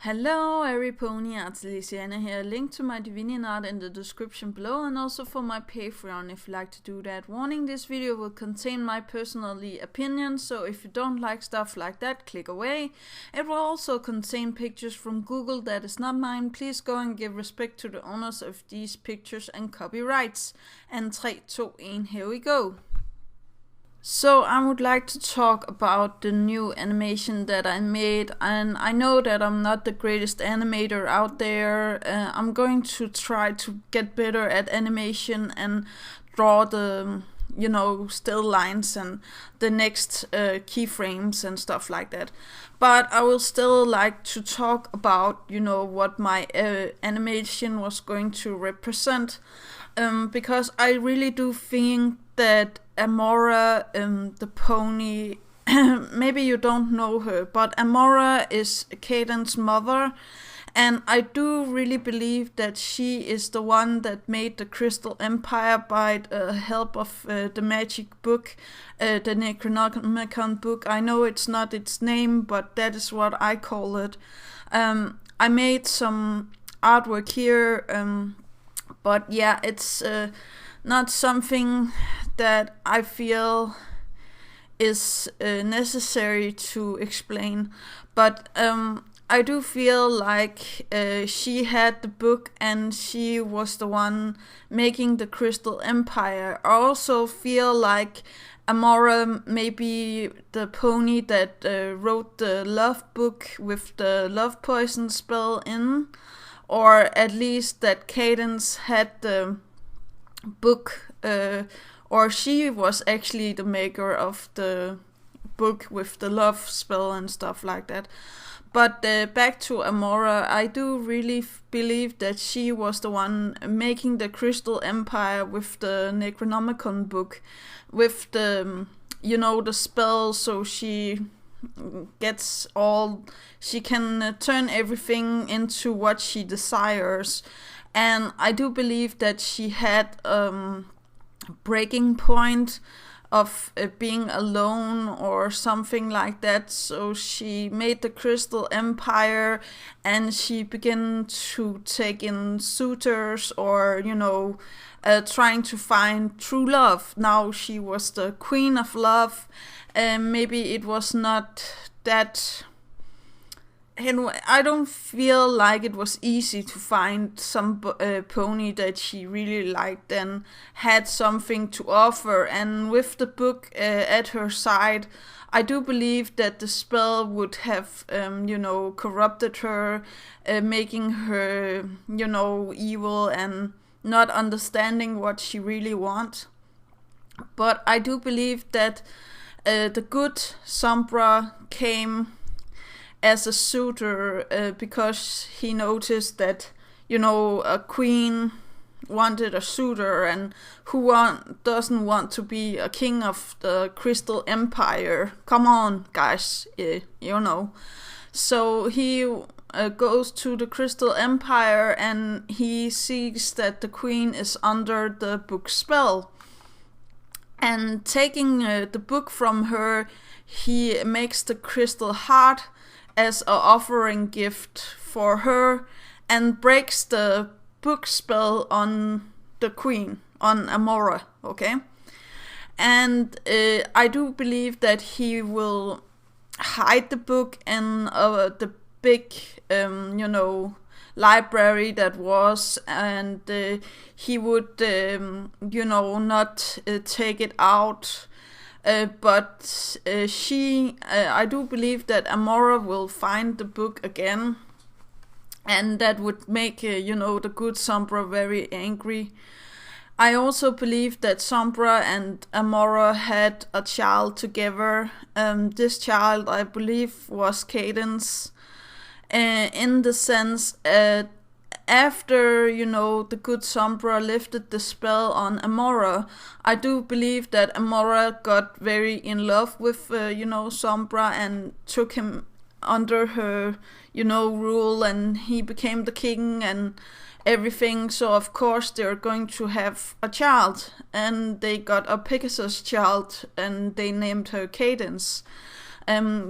Hello, every pony, Dyslexia here. Link to my Divinian art in the description below, and also for my Patreon if you like to do that. Warning: this video will contain my personal opinions, so if you don't like stuff like that, click away. It will also contain pictures from Google that is not mine. Please go and give respect to the owners of these pictures and copyrights. And 3, 2, 1, here we go. So I would like to talk about the new animation that I made, and I know that I'm not the greatest animator out there. I'm going to try to get better at animation and draw the, still lines and the next keyframes and stuff like that. But I will still like to talk about, what my animation was going to represent, because I really do think that Amora, the pony, maybe you don't know her, but Amora is Caden's mother, and I do really believe that she is the one that made the Crystal Empire by the help of the magic book, the Necronomicon book. I know it's not its name, but that is what I call it. I made some artwork here, but yeah, it's not something that I feel is necessary to explain, but I do feel like she had the book and she was the one making the Crystal Empire. I also feel like Amora may be the pony that wrote the love book with the love poison spell in, or at least that Cadence had the book, or she was actually the maker of the book with the love spell and stuff like that. But back to Amora, I do really believe that she was the one making the Crystal Empire with the Necronomicon book, with the, the spell, so she gets all, she can turn everything into what she desires. And I do believe that she had breaking point of being alone or something like that, so she made the Crystal Empire and she began to take in suitors, or trying to find true love. Now she was the queen of love, and maybe it was not that. And I don't feel like it was easy to find some pony that she really liked and had something to offer. And with the book at her side, I do believe that the spell would have, corrupted her, making her, evil and not understanding what she really wants. But I do believe that the good Sombra came as a suitor because he noticed that, a queen wanted a suitor, and who doesn't want to be a king of the Crystal Empire? Come on, guys, So he goes to the Crystal Empire and he sees that the queen is under the book spell. And taking the book from her, he makes the crystal heart as an offering gift for her and breaks the book spell on the queen, on Amora, okay? And I do believe that he will hide the book in the big, library that was, and he would, not take it out. But I do believe that Amora will find the book again, and that would make, the good Sombra very angry. I also believe that Sombra and Amora had a child together. This child, I believe, was Cadence, in the sense after, the good Sombra lifted the spell on Amora, I do believe that Amora got very in love with, Sombra and took him under her, rule, and he became the king and everything. So of course they're going to have a child, and they got a Pegasus child and they named her Cadence.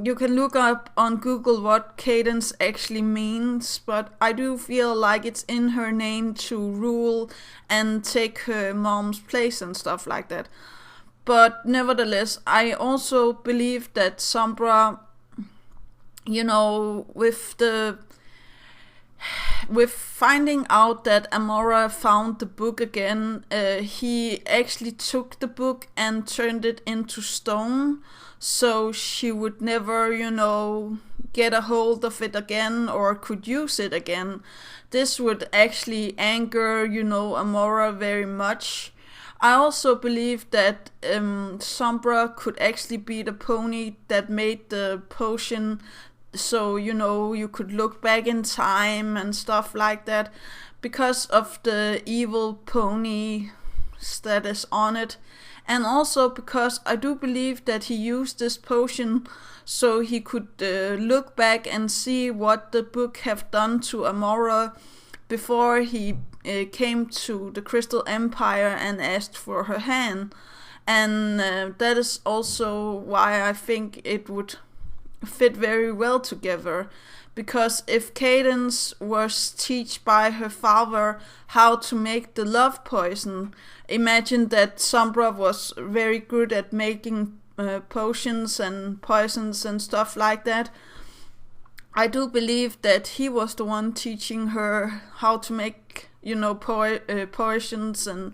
You can look up on Google what Cadence actually means, but I do feel like it's in her name to rule and take her mom's place and stuff like that. But nevertheless, I also believe that Sombra, with finding out that Amora found the book again, he actually took the book and turned it into stone, so she would never, get a hold of it again or could use it again. This would actually anger, Amora very much. I also believe that Sombra could actually be the pony that made the potion, so you could look back in time and stuff like that, because of the evil pony that is on it. And also because I do believe that he used this potion so he could look back and see what the book have done to Amora before he came to the Crystal Empire and asked for her hand. And that is also why I think it would fit very well together, because if Cadence was taught by her father how to make the love poison, imagine that Sombra was very good at making potions and poisons and stuff like that. I do believe that he was the one teaching her how to make potions and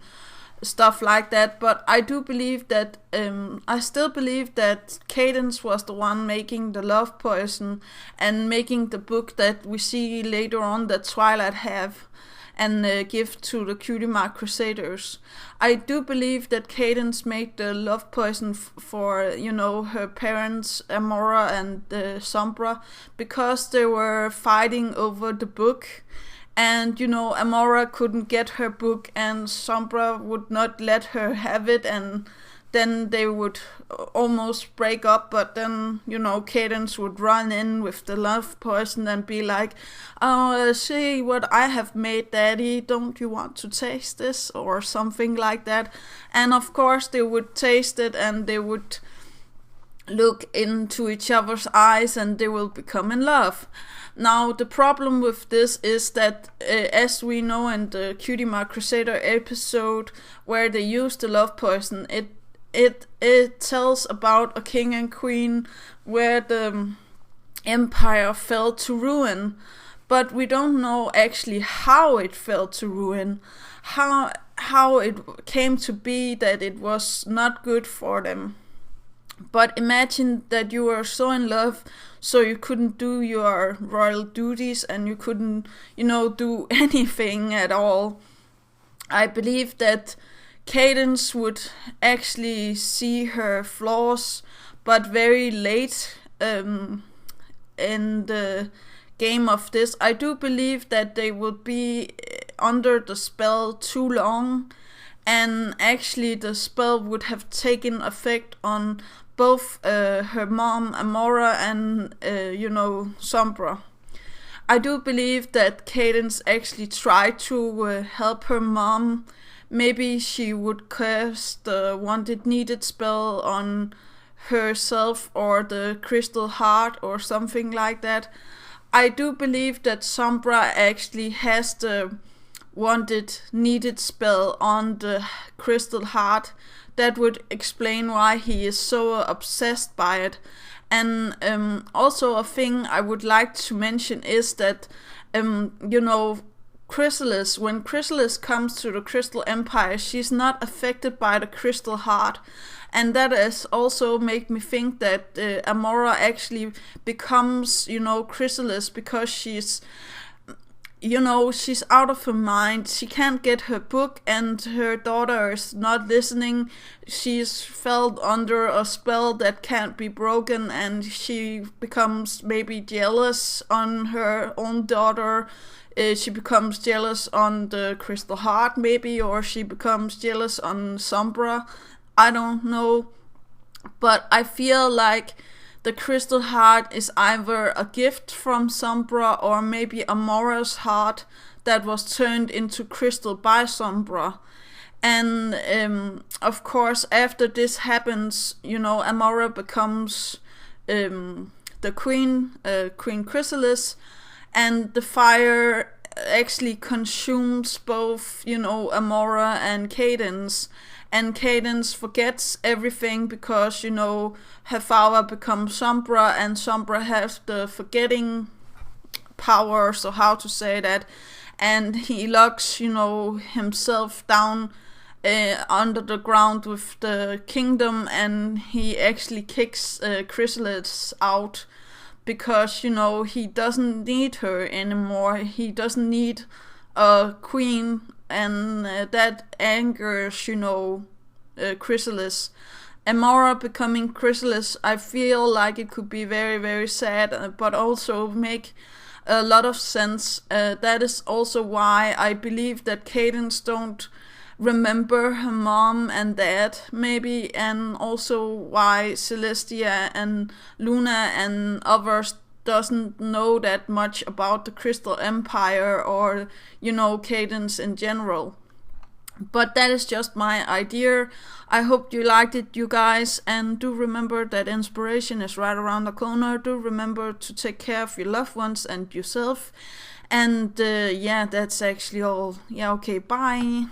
stuff like that. But I do believe that I still believe that Cadence was the one making the love poison and making the book that we see later on that Twilight have and give to the Cutie Mark Crusaders. I do believe that Cadence made the love poison for her parents, Amora and Sombra, because they were fighting over the book. And Amora couldn't get her book and Sombra would not let her have it, and then they would almost break up. But then Cadence would run in with the love poison and be like, "Oh, see what I have made, Daddy, don't you want to taste this?" or something like that. And of course they would taste it and they would look into each other's eyes and they will become in love. Now the problem with this is that as we know in the Cutie Mark Crusader episode where they use the love poison, it tells about a king and queen where the empire fell to ruin, but we don't know actually how it fell to ruin, how it came to be that it was not good for them. But imagine that you were so in love so you couldn't do your royal duties and you couldn't, do anything at all. I believe that Cadence would actually see her flaws, but very late in the game of this. I do believe that they would be under the spell too long, and actually the spell would have taken effect on both her mom Amora and Sombra. I do believe that Cadence actually tried to help her mom. Maybe she would cast the wanted needed spell on herself or the crystal heart or something like that. I do believe that Sombra actually has the wanted needed spell on the crystal heart. That would explain why he is so obsessed by it. And also a thing I would like to mention is that Chrysalis, when Chrysalis comes to the Crystal Empire, she's not affected by the crystal heart. And that has also made me think that Amora actually becomes, Chrysalis because she's out of her mind. She can't get her book and her daughter is not listening. She's felt under a spell that can't be broken and she becomes maybe jealous on her own daughter. She becomes jealous on the crystal heart maybe, or she becomes jealous on Sombra. I don't know. But I feel like the crystal heart is either a gift from Sombra or maybe Amora's heart that was turned into crystal by Sombra. And of course, after this happens, Amora becomes the Queen Chrysalis, and the fire actually consumes both, Amora and Cadence. And Cadence forgets everything because, her father becomes Sombra, and Sombra has the forgetting power, so how to say that. And he locks, himself down under the ground with the kingdom, and he actually kicks Chrysalis out because, he doesn't need her anymore. He doesn't need a queen, and that angers, Chrysalis. Amora becoming Chrysalis, I feel like it could be very, very sad, but also make a lot of sense. That is also why I believe that Cadence don't remember her mom and dad, maybe, and also why Celestia and Luna and others doesn't know that much about the Crystal Empire or, Cadence in general. But that is just my idea. I hope you liked it, you guys, and do remember that inspiration is right around the corner. Do remember to take care of your loved ones and yourself. And yeah, that's actually all. Yeah, okay, bye.